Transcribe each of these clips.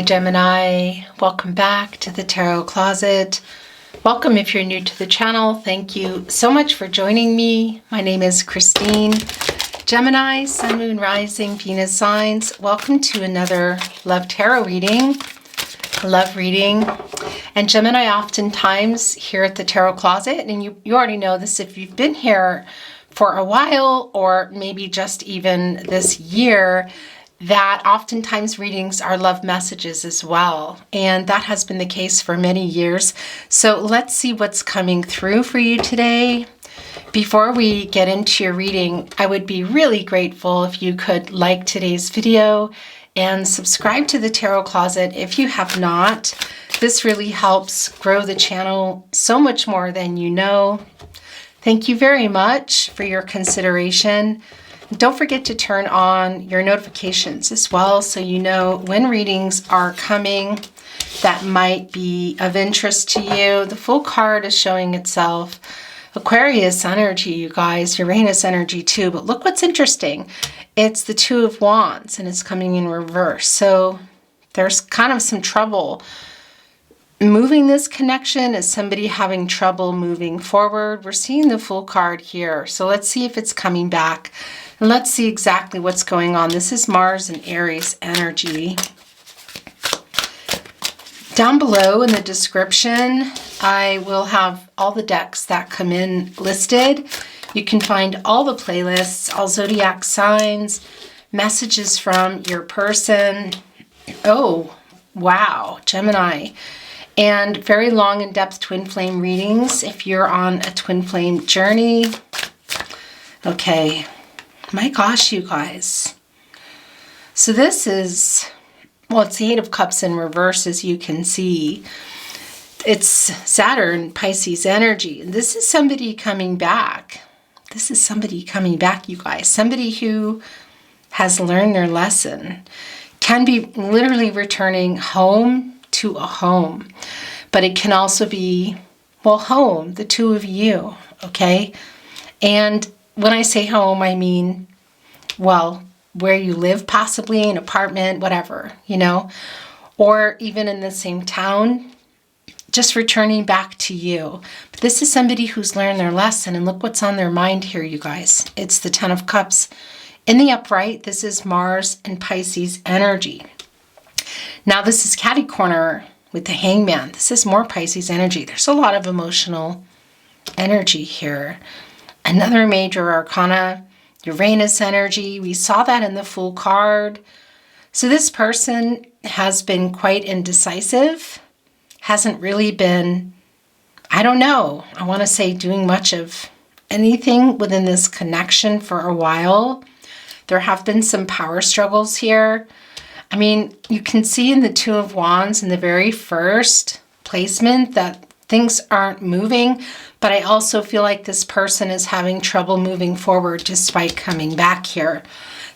Gemini. Welcome back to the Tarot Closet. Welcome if you're new to the channel. Thank you so much for joining me. My name is Christine. Gemini, Sun, Moon, Rising, Venus signs. Welcome to another Love Tarot reading. Love reading. And Gemini, oftentimes here at the Tarot Closet, and you already know this if you've been here for a while or maybe just even this year, that oftentimes readings are love messages as well. And that has been the case for many years. So let's see what's coming through for you today. Before we get into your reading, I would be really grateful if you could like today's video and subscribe to the Tarot Closet if you have not. This really helps grow the channel so much more than you know. Thank you very much for your consideration. Don't forget to turn on your notifications as well so you know when readings are coming that might be of interest to you. The full card is showing itself. Aquarius energy, you guys, Uranus energy too. But look what's interesting. It's the Two of Wands and it's coming in reverse. So there's kind of some trouble moving this connection. Is somebody having trouble moving forward? We're seeing the full card here. So let's see if it's coming back. And let's see exactly what's going on. This is Mars and Aries energy. Down below in the description, I will have all the decks that come in listed. You can find all the playlists, all zodiac signs, messages from your person. Oh, wow, Gemini. And very long in-depth twin flame readings if you're on a twin flame journey. Okay. My gosh, you guys. So this is, well, it's the Eight of Cups in reverse, as you can see. It's Saturn, Pisces energy. And this is somebody coming back. This is somebody coming back, you guys. Somebody who has learned their lesson. Can be literally returning home to a home. But it can also be, well, home, the two of you, okay? And when I say home, I mean, well, where you live, possibly an apartment, whatever, you know, or even in the same town, just returning back to you. But this is somebody who's learned their lesson, and look what's on their mind here, you guys. It's the Ten of Cups. In the upright, this is Mars and Pisces energy. Now, this is catty corner with the Hangman. This is more Pisces energy. There's a lot of emotional energy here. Another major arcana, Uranus energy. We saw that in the full card. So this person has been quite indecisive, hasn't really been, I don't know, I want to say doing much of anything within this connection for a while. There have been some power struggles here. I mean, you can see in the Two of Wands in the very first placement that things aren't moving, but I also feel like this person is having trouble moving forward despite coming back here.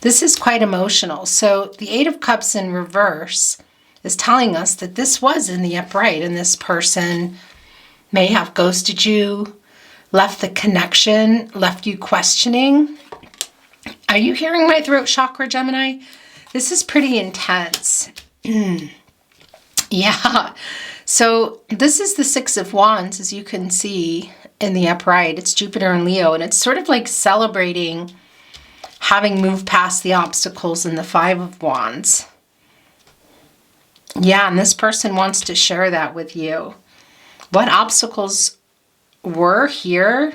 This is quite emotional. So the Eight of Cups in reverse is telling us that this was in the upright and this person may have ghosted you, left the connection, left you questioning. Are you hearing my throat chakra, Gemini? This is pretty intense. Yeah. So this is the Six of Wands, as you can see in the upright. It's Jupiter and Leo, and it's sort of like celebrating having moved past the obstacles in the Five of Wands. Yeah, and this person wants to share that with you. What obstacles were here?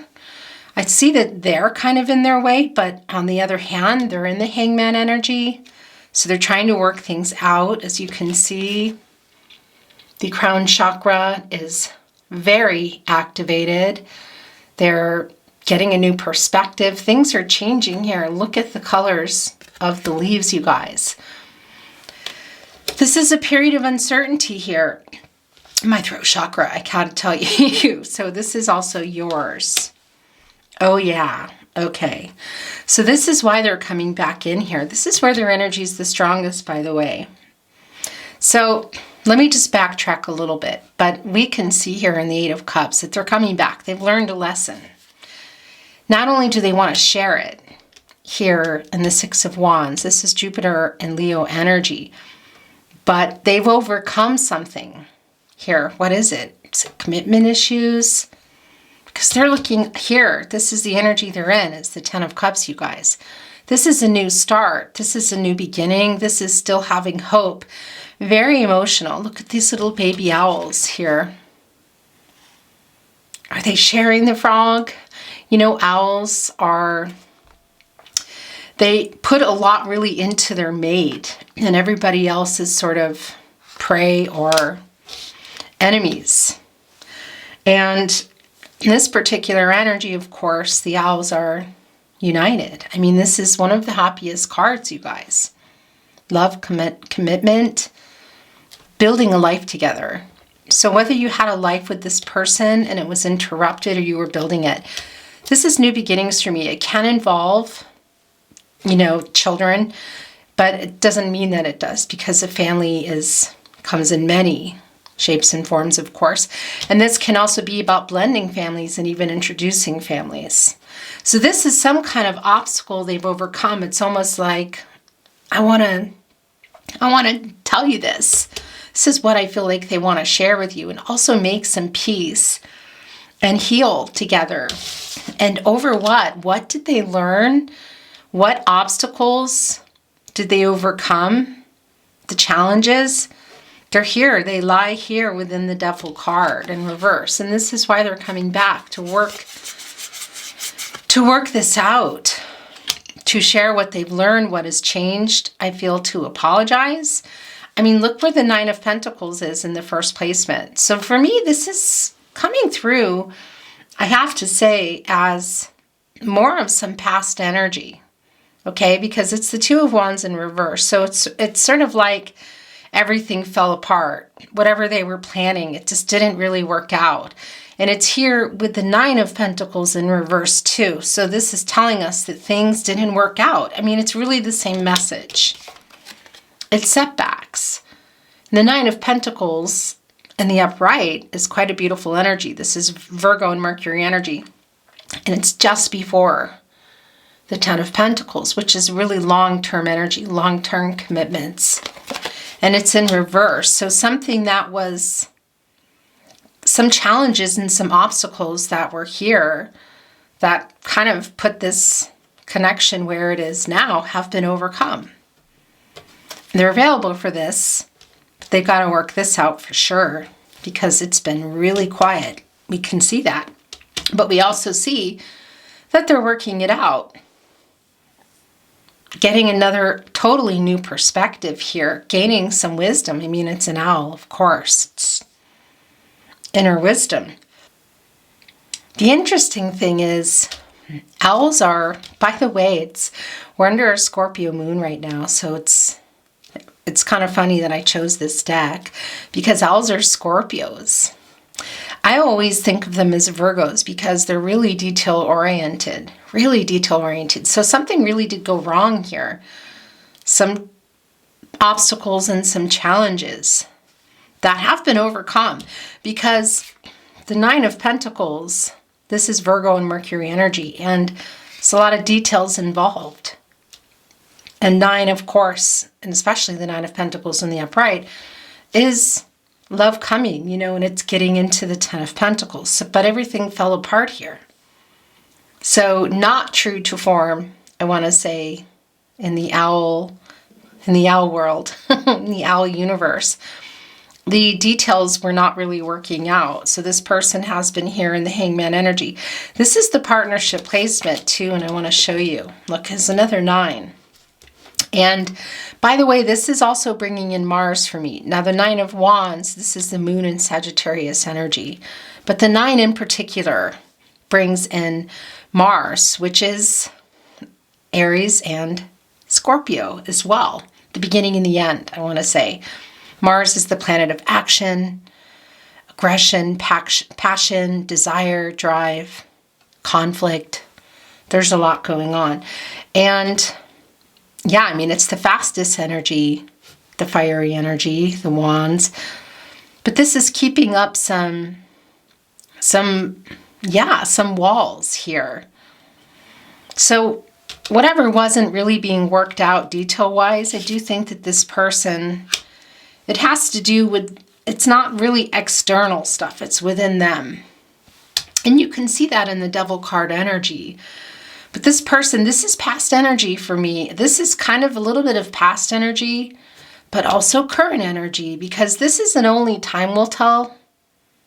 I see that they're kind of in their way, but on the other hand, they're in the Hangman energy. So they're trying to work things out, as you can see. The crown chakra is very activated. They're getting a new perspective. Things are changing here. Look at the colors of the leaves, you guys. This is a period of uncertainty here. My throat chakra, I gotta tell you. So this is also yours. Oh yeah, okay. So this is why they're coming back in here. This is where their energy is the strongest, by the way. So let me just backtrack a little bit, but we can see here in the Eight of Cups that they're coming back. They've learned a lesson. Not only do they want to share it here in the Six of Wands, this is Jupiter and Leo energy, but they've overcome something here. What is it? Is it commitment issues? Because they're looking here. This is the energy they're in. It's the Ten of Cups, you guys. This is a new start. This is a new beginning. This is still having hope. Very emotional. Look at these little baby owls here. Are they sharing the frog? You know, owls are, they put a lot really into their mate, and everybody else is sort of prey or enemies. And in this particular energy, of course, the owls are united. I mean, this is one of the happiest cards, you guys. Love, commitment, building a life together. So whether you had a life with this person and it was interrupted or you were building it, this is new beginnings for me. It can involve, you know, children, but it doesn't mean that it does, because a family comes in many shapes and forms, of course. And this can also be about blending families and even introducing families. So this is some kind of obstacle they've overcome. It's almost like, I want to tell you this. This is what I feel like they want to share with you, and also make some peace and heal together. And over what? What did they learn? What obstacles did they overcome? The challenges? They're here. They lie here within the Devil card in reverse. And this is why they're coming back to work this out, to share what they've learned, what has changed. I feel to apologize. I mean, look where the Nine of Pentacles is in the first placement. So for me, this is coming through, I have to say, as more of some past energy, okay? Because it's the Two of Wands in reverse. So it's sort of like everything fell apart. Whatever they were planning, it just didn't really work out. And it's here with the Nine of Pentacles in reverse too. So this is telling us that things didn't work out. I mean, it's really the same message. It's setbacks. The Nine of Pentacles in the upright is quite a beautiful energy. This is Virgo and Mercury energy. And it's just before the Ten of Pentacles, which is really long-term energy, long-term commitments. And it's in reverse. So something that was, some challenges and some obstacles that were here that kind of put this connection where it is now have been overcome. They're available for this, but they've got to work this out for sure, because it's been really quiet. We can see that. But we also see that they're working it out. Getting another totally new perspective here, gaining some wisdom. I mean, it's an owl, of course. It's inner wisdom. The interesting thing is, owls are, by the way, we're under a Scorpio moon right now, so it's kind of funny that I chose this deck, because owls are Scorpios. I always think of them as Virgos because they're really detail-oriented, really detail-oriented. So something really did go wrong here. Some obstacles and some challenges that have been overcome, because the Nine of Pentacles, this is Virgo and Mercury energy, and there's a lot of details involved. And nine, of course, and especially the Nine of Pentacles in the upright, is love coming, you know, and it's getting into the Ten of Pentacles. So, but everything fell apart here. So not true to form, I want to say, in the owl world, in the owl universe. The details were not really working out. So this person has been here in the Hangman energy. This is the partnership placement too, and I want to show you. Look, there's another 9. And by the way, this is also bringing in Mars for me. Now the 9 of Wands, this is the moon in Sagittarius energy. But the 9 in particular brings in Mars, which is Aries and Scorpio as well. The beginning and the end, I want to say. Mars is the planet of action, aggression, passion, desire, drive, conflict. There's a lot going on. And yeah, I mean, it's the fastest energy, the fiery energy, the wands. But this is keeping up some walls here. So whatever wasn't really being worked out detail-wise, I do think that this person It has to do with, it's not really external stuff, it's within them. And you can see that in the Devil card energy. But this person, this is past energy for me. This is kind of a little bit of past energy, but also current energy, because this is an only time will tell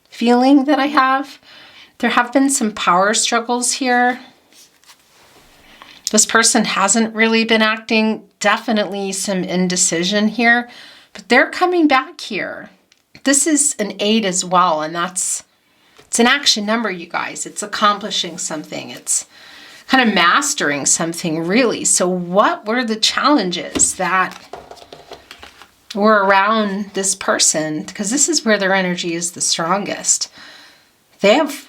feeling that I have. There have been some power struggles here. This person hasn't really been acting, definitely some indecision here, but they're coming back here. This is an 8 as well, and it's an action number, you guys. It's accomplishing something. It's kind of mastering something, really. So what were the challenges that were around this person? Because this is where their energy is the strongest. They have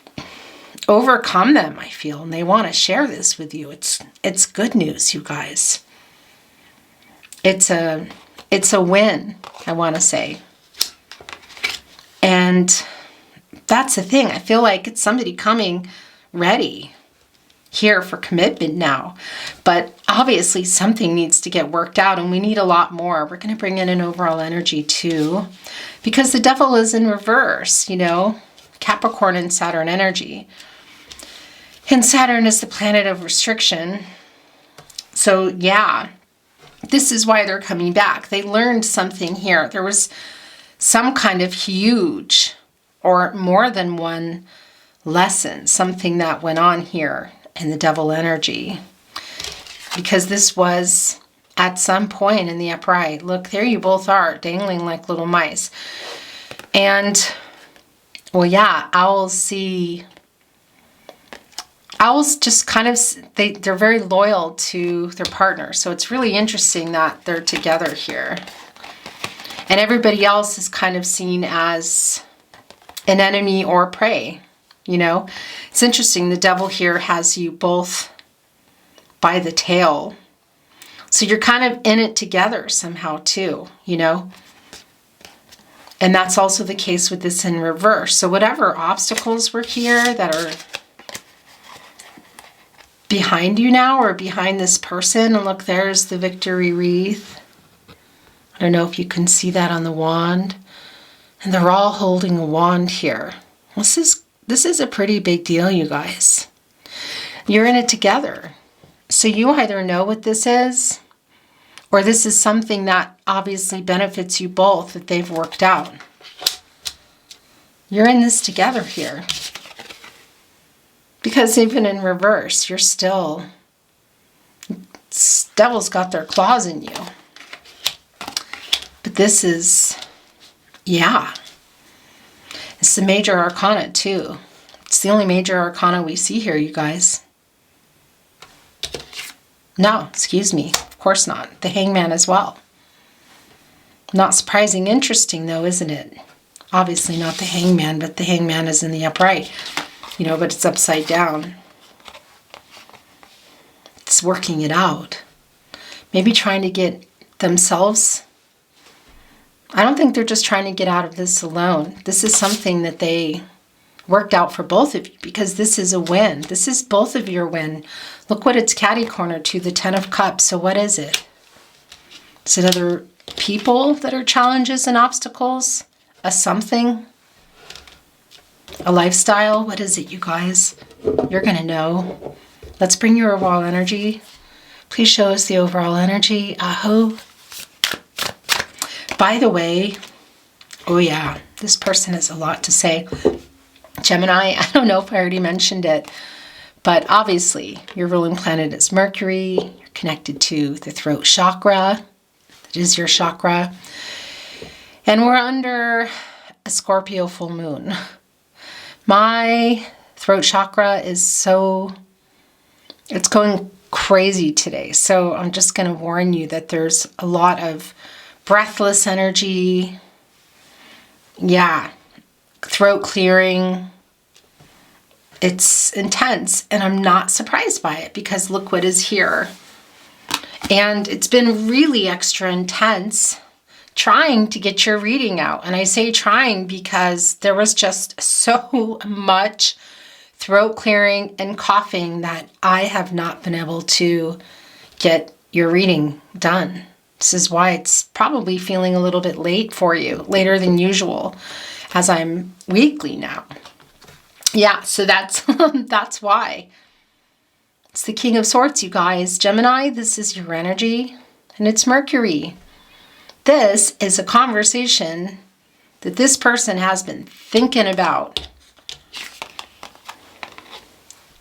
overcome them, I feel, and they want to share this with you. It's good news, you guys. It's a win, I want to say. And that's the thing. I feel like it's somebody coming ready here for commitment now. But obviously something needs to get worked out, and we need a lot more. We're going to bring in an overall energy too, because the Devil is in reverse, you know, Capricorn and Saturn energy. And Saturn is the planet of restriction. So yeah, this is why they're coming back. They learned something here. There was some kind of huge or more than one lesson, something that went on here in the Devil energy. Because this was at some point in the upright. Look, there you both are, dangling like little mice. And, well, yeah, owls just kind of, they're very loyal to their partner. So it's really interesting that they're together here. And everybody else is kind of seen as an enemy or prey, you know. It's interesting, the Devil here has you both by the tail. So you're kind of in it together somehow too, you know. And that's also the case with this in reverse. So whatever obstacles were here that are behind you now, or behind this person, and look, there's the victory wreath. I don't know if you can see that on the wand. And they're all holding a wand here. This is a pretty big deal, you guys. You're in it together. So you either know what this is, or this is something that obviously benefits you both that they've worked out. You're in this together here. Because even in reverse, you're still, Devil's got their claws in you. But this is, yeah. It's the major arcana too. It's the only major arcana we see here, you guys. No, excuse me. Of course not. The Hangman as well. Not surprising. Interesting though, isn't it? Obviously not the Hangman, but the Hangman is in the upright. You know, but it's upside down. It's working it out. Maybe trying to get themselves. I don't think they're just trying to get out of this alone. This is something that they worked out for both of you, because this is a win. This is both of your win. Look what it's catty corner to, the 10 of Cups. So what is it? Is it other people that are challenges and obstacles? A something? A lifestyle? What is it, you guys? You're going to know. Let's bring your overall energy. Please show us the overall energy. Aho. By the way, oh yeah, this person has a lot to say. Gemini, I don't know if I already mentioned it, but obviously your ruling planet is Mercury. You're connected to the throat chakra. That is your chakra. And we're under a Scorpio full moon. My throat chakra is it's going crazy today. So I'm just going to warn you that there's a lot of breathless energy. Yeah. Throat clearing. It's intense, and I'm not surprised by it, because look what is here. And it's been really extra intense trying to get your reading out. And I say trying because there was just so much throat clearing and coughing that I have not been able to get your reading done. This is why it's probably feeling a little bit late for you, later than usual, as I'm weekly now. Yeah, so that's that's why. It's the King of Swords, you guys. Gemini, this is your energy, and it's Mercury. This is a conversation that this person has been thinking about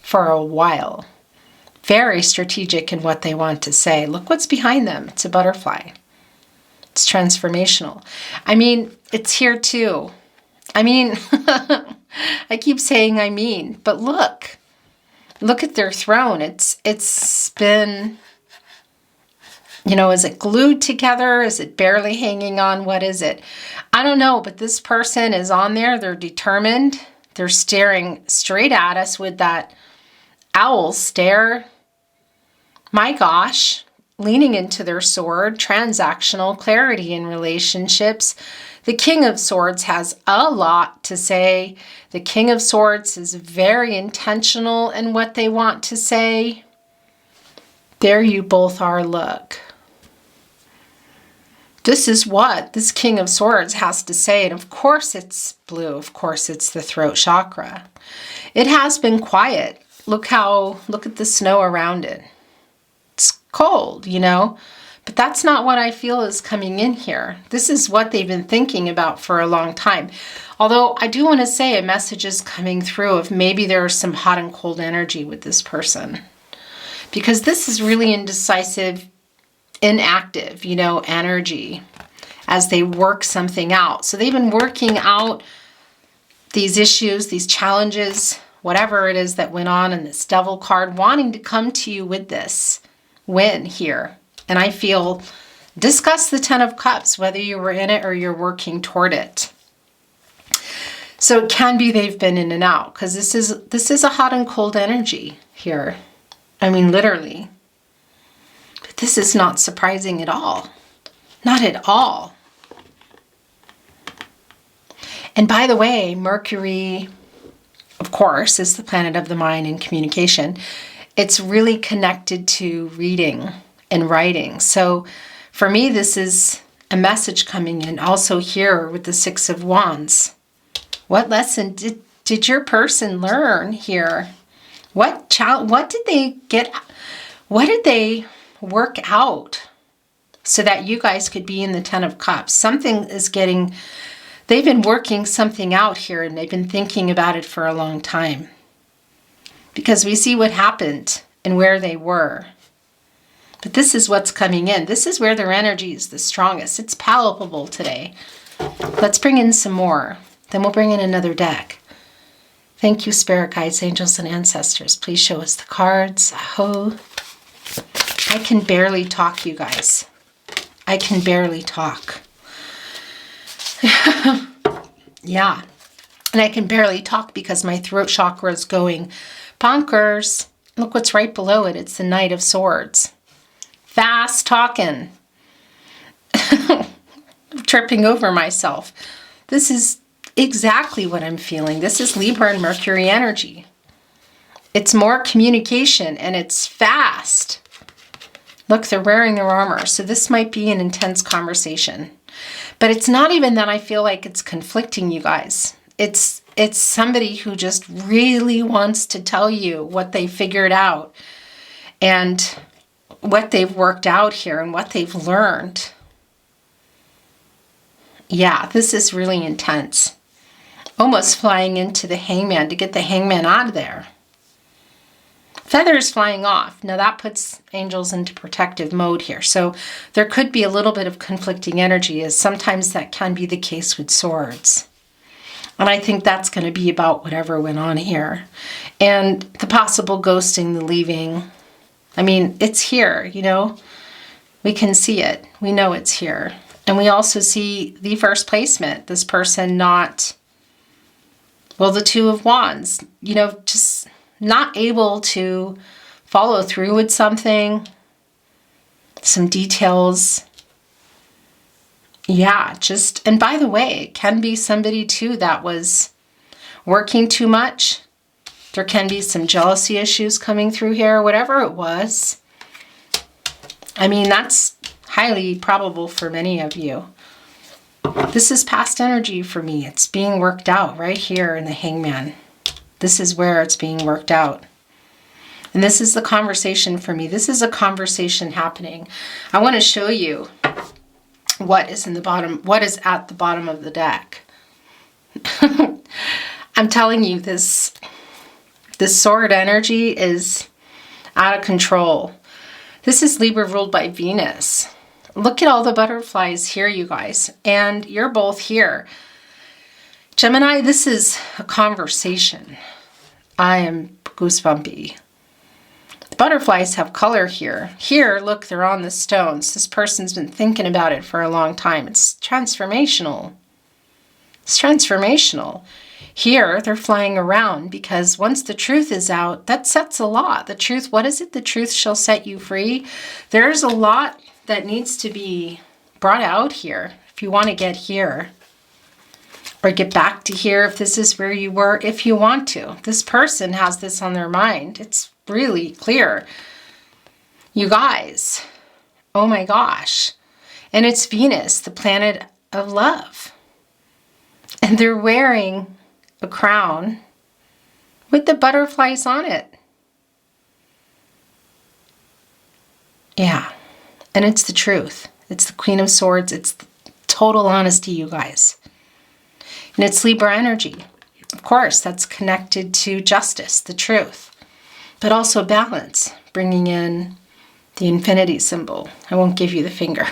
for a while. Very strategic in what they want to say. Look what's behind them. It's a butterfly. It's transformational. I mean, it's here too. I mean, I keep saying I mean, but look at their throne. It's been, you know, is it glued together? Is it barely hanging on? What is it? I don't know, but this person is on there. They're determined. They're staring straight at us with that owl stare. My gosh, leaning into their sword, transactional clarity in relationships. The King of Swords has a lot to say. The King of Swords is very intentional in what they want to say. There you both are, look. This is what this King of Swords has to say. And of course it's blue. Of course it's the throat chakra. It has been quiet. Look at the snow around it. It's cold, you know, but that's not what I feel is coming in here. This is what they've been thinking about for a long time. Although I do want to say a message is coming through of maybe there's some hot and cold energy with this person, because this is really indecisive, inactive, you know, energy as they work something out. So they've been working out these issues, these challenges, whatever it is that went on in this Devil card, wanting to come to you with this win here. And I feel, discuss the Ten of Cups, whether you were in it or you're working toward it. So it can be they've been in and out, because this is a hot and cold energy here. I mean, literally. But this is not surprising at all. Not at all. And by the way, Mercury, of course, is the planet of the mind and communication. It's really connected to reading and writing. So for me, this is a message coming in. Also here with the Six of Wands. What lesson did your person learn here? What did they get? What did they work out so that you guys could be in the Ten of Cups? Something is getting, they've been working something out here, and they've been thinking about it for a long time. Because we see what happened and where they were. But this is what's coming in. This is where their energy is the strongest. It's palpable today. Let's bring in some more. Then we'll bring in another deck. Thank you, Spirit Guides, Angels, and Ancestors. Please show us the cards. Aho. I can barely talk, you guys. I can barely talk. Yeah. And I can barely talk because my throat chakra is going bonkers. Look what's right below it. It's the Knight of Swords. Fast talking. Tripping over myself. This is exactly what I'm feeling. This is Libra and Mercury energy. It's more communication, and it's fast. Look, they're wearing their armor. So this might be an intense conversation. But it's not even that I feel like it's conflicting, you guys. It's somebody who just really wants to tell you what they figured out and what they've worked out here and what they've learned. Yeah, this is really intense. Almost flying into the Hangman to get the Hangman out of there. Feathers flying off. Now that puts angels into protective mode here. So there could be a little bit of conflicting energy, as sometimes that can be the case with swords. And I think that's going to be about whatever went on here. And the possible ghosting, the leaving. I mean, it's here, you know. We can see it. We know it's here. And we also see the first placement. This person not, well, the Two of Wands. You know, just not able to follow through with something. Some details. Yeah, just, and by the way, it can be somebody too that was working too much. There can be some jealousy issues coming through here, whatever it was. I mean, that's highly probable for many of you. This is past energy for me. It's being worked out right here in the Hangman. This is where it's being worked out. And this is the conversation for me. This is a conversation happening. I want to show you what is in the bottom, what is at the bottom of the deck. I'm telling you, this sword energy is out of control. This is Libra ruled by Venus. Look at all the butterflies here, you guys. And you're both here. Gemini, this is a conversation. I am goosebumpy. The butterflies have color here. Here, look, they're on the stones. This person's been thinking about it for a long time. It's transformational. It's transformational. Here, they're flying around because once the truth is out, that sets a lot. The truth, what is it? The truth shall set you free. There's a lot that needs to be brought out here if you want to get here. Or get back to here if this is where you were, if you want to. This person has this on their mind. It's really clear. You guys, oh my gosh. And it's Venus, the planet of love. And they're wearing a crown with the butterflies on it. Yeah. And it's the truth. It's the Queen of Swords. It's total honesty, you guys. And it's Libra energy. Of course, that's connected to justice, the truth. But also balance, bringing in the infinity symbol. I won't give you the finger.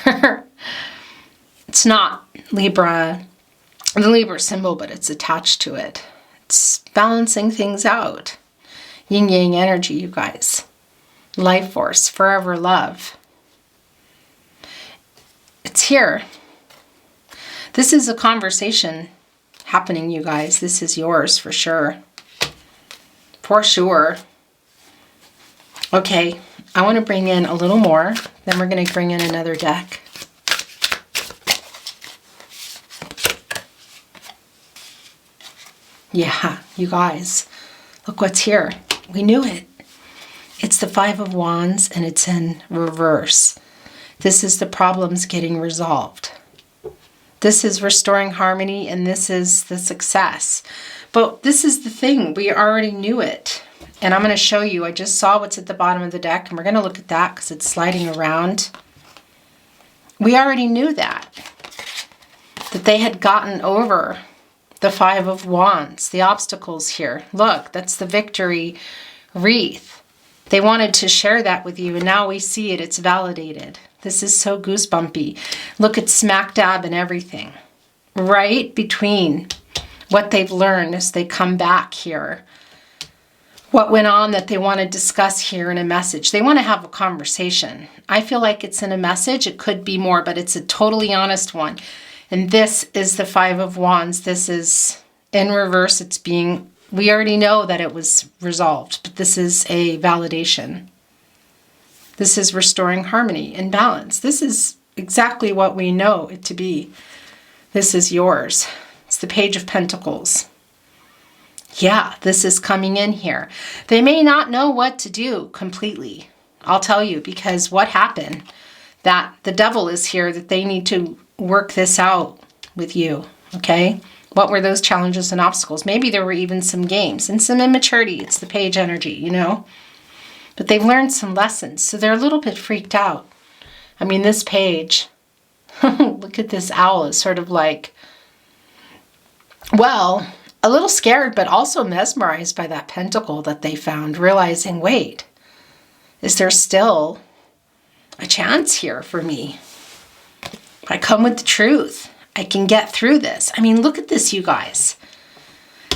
It's not Libra, the Libra symbol, but it's attached to it. It's balancing things out. Yin-yang energy, you guys. Life force, forever love. It's here. This is a conversation happening, you guys. This is yours for sure. For sure. Okay, I want to bring in a little more. Then we're going to bring in another deck. Yeah, you guys. Look what's here. We knew it. It's the Five of Wands and it's in reverse. This is the problems getting resolved. This is restoring harmony and this is the success. But this is the thing. We already knew it. And I'm going to show you. I just saw what's at the bottom of the deck and we're going to look at that because it's sliding around. We already knew that they had gotten over the Five of Wands, the obstacles here. Look, that's the victory wreath. They wanted to share that with you and now we see it. It's validated. This is so goosebumpy. Look at smack dab and everything. Right between what they've learned as they come back here. What went on that they want to discuss here in a message. They want to have a conversation. I feel like it's in a message. It could be more, but it's a totally honest one. And this is the Five of Wands. This is in reverse. It's being, we already know that it was resolved, but this is a validation. This is restoring harmony and balance. This is exactly what we know it to be. This is yours. It's the Page of Pentacles. Yeah, this is coming in here. They may not know what to do completely. I'll tell you, because what happened, that the devil is here, that they need to work this out with you, okay? What were those challenges and obstacles? Maybe there were even some games and some immaturity. It's the page energy, you know? But they've learned some lessons, so they're a little bit freaked out. I mean, this page, look at this owl, is sort of like, well, a little scared, but also mesmerized by that pentacle that they found, realizing, wait, is there still a chance here for me? I come with the truth. I can get through this. I mean, look at this, you guys.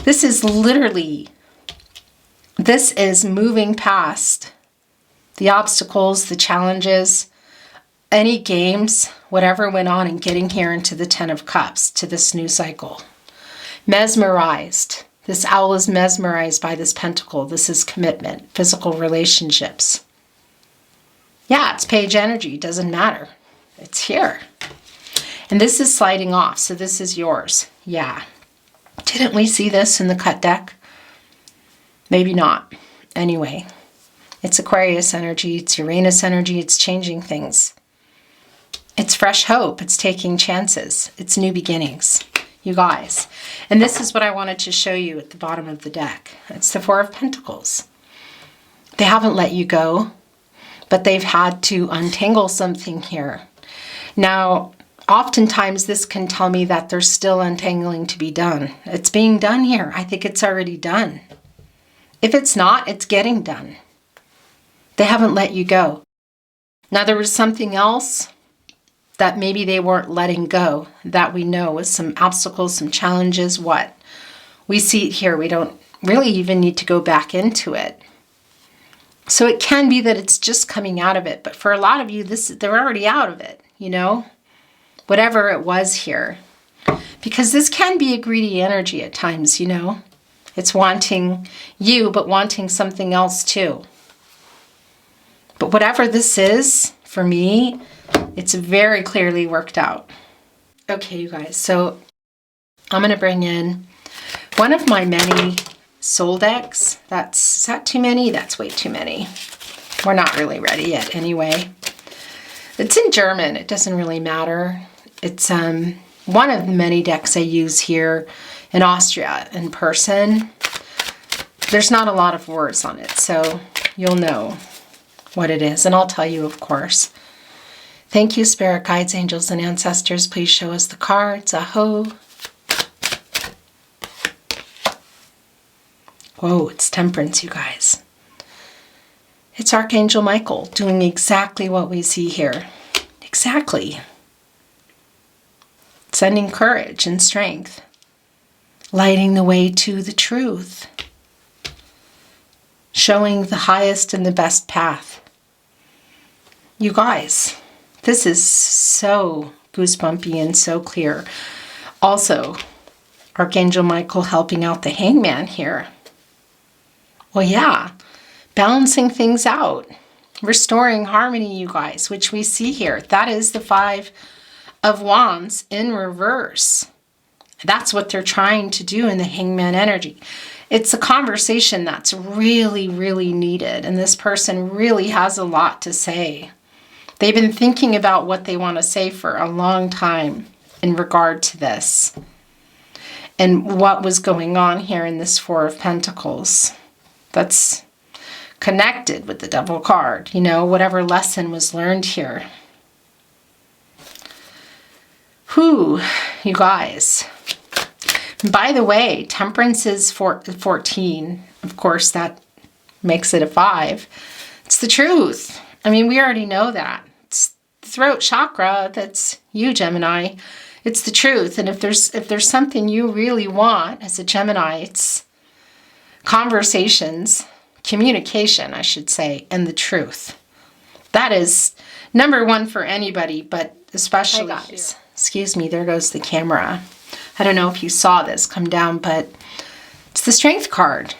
This is literally, this is moving past the obstacles, the challenges, any games, whatever went on, and getting here into the Ten of Cups, to this new cycle. Mesmerized. This owl is mesmerized by this pentacle. This is commitment, physical relationships. Yeah, it's page energy. It doesn't matter. It's here. And this is sliding off, so this is yours. Yeah. Didn't we see this in the cut deck? Maybe not. Anyway, it's Aquarius energy. It's Uranus energy. It's changing things. It's fresh hope. It's taking chances. It's new beginnings, you guys. And this is what I wanted to show you at the bottom of the deck. It's the Four of Pentacles. They haven't let you go, but they've had to untangle something here. Now, oftentimes this can tell me that there's still untangling to be done. It's being done here. I think it's already done. If it's not, it's getting done. They haven't let you go. Now, there was something else that maybe they weren't letting go that we know was some obstacles, some challenges. What? We see it here. We don't really even need to go back into it. So it can be that it's just coming out of it. But for a lot of you, they're already out of it, you know? Whatever it was here. Because this can be a greedy energy at times, you know? It's wanting you, but wanting something else too. But whatever this is, for me, it's very clearly worked out. Okay, you guys, so I'm going to bring in one of my many soul decks. Is that too many? That's way too many. We're not really ready yet anyway. It's in German. It doesn't really matter. It's one of the many decks I use here in Austria in person. There's not a lot of words on it, so you'll know what it is, and I'll tell you, of course. Thank you, spirit guides, angels, and ancestors. Please show us the cards. Aho. Whoa, it's Temperance, you guys. It's Archangel Michael doing exactly what we see here. Exactly. Sending courage and strength. Lighting the way to the truth. Showing the highest and the best path. You guys, this is so goosebumpy and so clear. Also, Archangel Michael helping out the Hangman here. Well, yeah, balancing things out, restoring harmony, you guys, which we see here. That is the Five of Wands in reverse. That's what they're trying to do in the Hangman energy. It's a conversation that's really, really needed, and this person really has a lot to say. They've been thinking about what they want to say for a long time in regard to this and what was going on here in this Four of Pentacles. That's connected with the Devil card, you know, whatever lesson was learned here. Whew, you guys. By the way, Temperance is 14. Of course, that makes it a 5. It's the truth. I mean, we already know that. It's the throat chakra. That's you, Gemini. It's the truth. And if there's something you really want as a Gemini, it's conversations, communication, I should say, and the truth. That is number one for anybody, but especially here. Excuse me, there goes the camera. I don't know if you saw this come down, but it's the Strength card.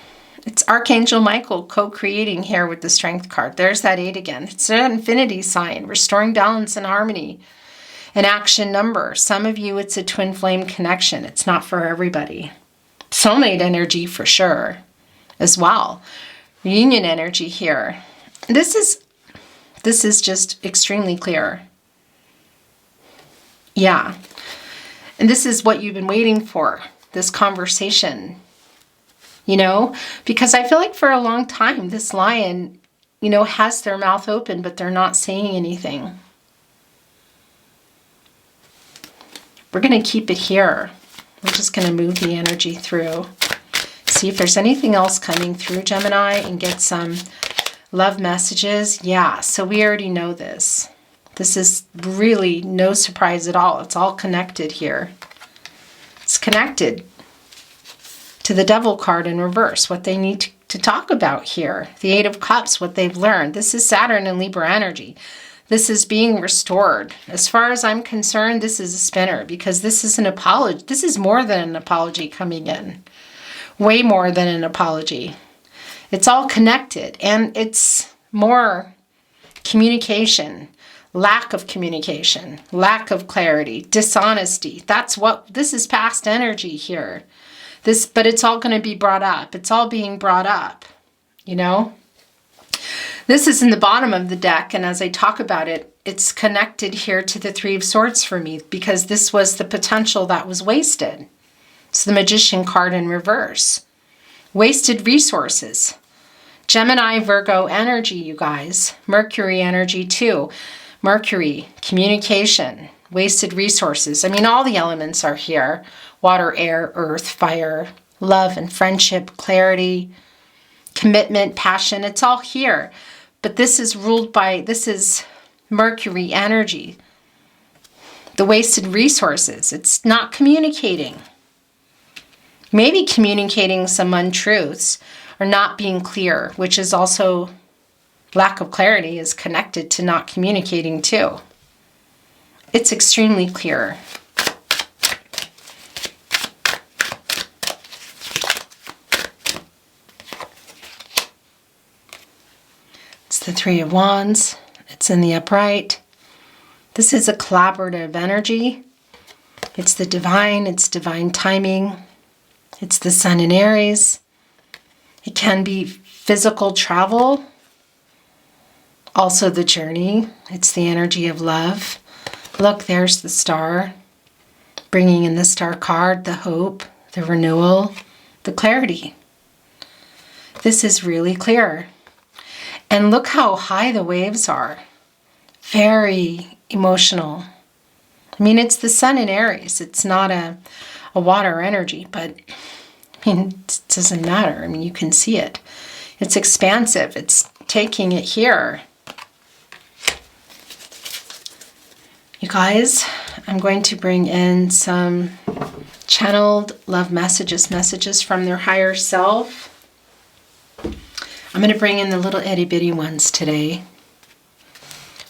It's Archangel Michael co-creating here with the Strength card. There's that 8 again. It's an infinity sign, restoring balance and harmony. An action number. Some of you, it's a twin flame connection. It's not for everybody. Soulmate energy for sure as well. Reunion energy here. This is just extremely clear. Yeah. And this is what you've been waiting for, this conversation, you know, because I feel like for a long time, this lion, you know, has their mouth open, but they're not saying anything. We're going to keep it here. We're just going to move the energy through. See if there's anything else coming through, Gemini, and get some love messages. Yeah, so we already know this. This is really no surprise at all. It's all connected here. It's connected to the Devil card in reverse, what they need to talk about here. The 8 of Cups, what they've learned. This is Saturn and Libra energy. This is being restored. As far as I'm concerned, this is a spinner because this is an apology. This is more than an apology coming in. Way more than an apology. It's all connected, and it's more communication. Lack of communication, lack of clarity, dishonesty. This is past energy here. But it's all going to be brought up. It's all being brought up, you know? This is in the bottom of the deck, and as I talk about it, it's connected here to the Three of Swords for me because this was the potential that was wasted. It's the Magician card in reverse. Wasted resources. Gemini, Virgo energy, you guys. Mercury energy too. Mercury, communication, wasted resources. I mean, all the elements are here. Water, air, earth, fire, love and friendship, clarity, commitment, passion. It's all here. But this is ruled by, this is Mercury energy. The wasted resources. It's not communicating. Maybe communicating some untruths or not being clear, which is also lack of clarity is connected to not communicating too. It's extremely clear. It's the Three of Wands. It's in the upright. This is a collaborative energy. It's the divine. It's divine timing. It's the Sun in Aries. It can be physical travel. Also the journey. It's the energy of love. Look, there's the star. Bringing in the star card, the hope, the renewal, the clarity. This is really clear. And look how high the waves are. Very emotional. I mean, it's the Sun in Aries. It's not a water energy, but I mean, it doesn't matter. I mean, you can see it. It's expansive. It's taking it here. You guys, I'm going to bring in some channeled love messages from their higher self. I'm going to bring in the little itty bitty ones today.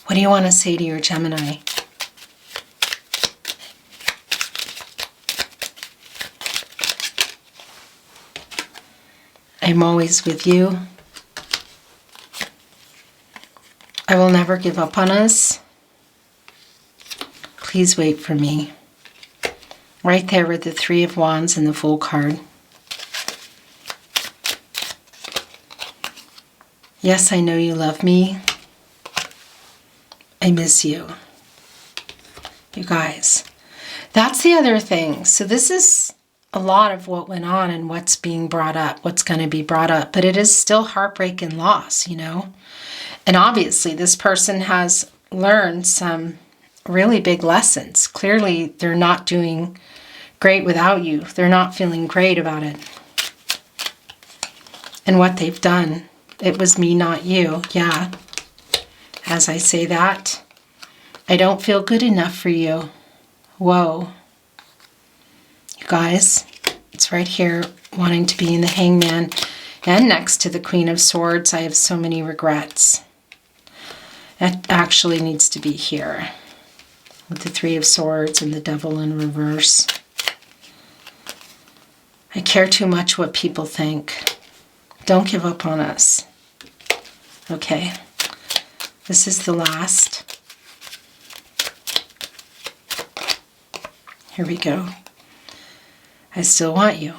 What do you want to say to your Gemini? I'm always with you. I will never give up on us. Please wait for me. Right there with the Three of Wands and the Fool card. Yes, I know you love me. I miss you. You guys, that's the other thing. So this is a lot of what went on and what's being brought up, what's going to be brought up, but it is still heartbreak and loss, you know? And obviously this person has learned some really big lessons. Clearly they're not doing great without you. They're not feeling great about it. And what they've done. It was me, not you. Yeah. As I say that, I don't feel good enough for you. Whoa. You guys, it's right here, wanting to be in the Hangman and next to the Queen of Swords. I have so many regrets. That actually needs to be here with the Three of Swords and the Devil in reverse. I care too much what people think. Don't give up on us. Okay, this is the last. Here we go. I still want you.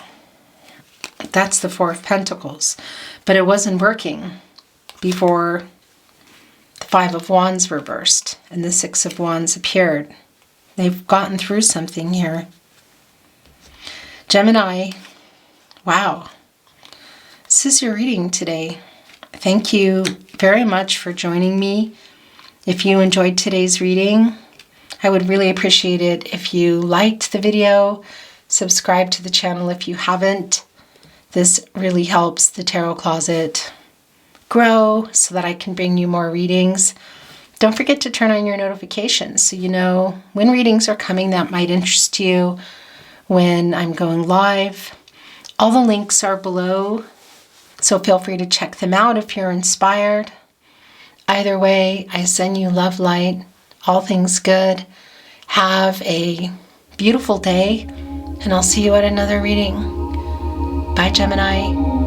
That's the Four of Pentacles. But it wasn't working before the Five of Wands reversed and the Six of Wands appeared. They've gotten through something here. Gemini, wow. This is your reading today. Thank you very much for joining me. If you enjoyed today's reading, I would really appreciate it if you liked the video, subscribe to the channel if you haven't. This really helps the Tarot Closet grow so that I can bring you more readings. Don't forget to turn on your notifications so you know when readings are coming that might interest you, when I'm going live. All the links are below, so feel free to check them out if you're inspired. Either way, I send you love, light, all things good. Have a beautiful day, and I'll see you at another reading. Bye, Gemini.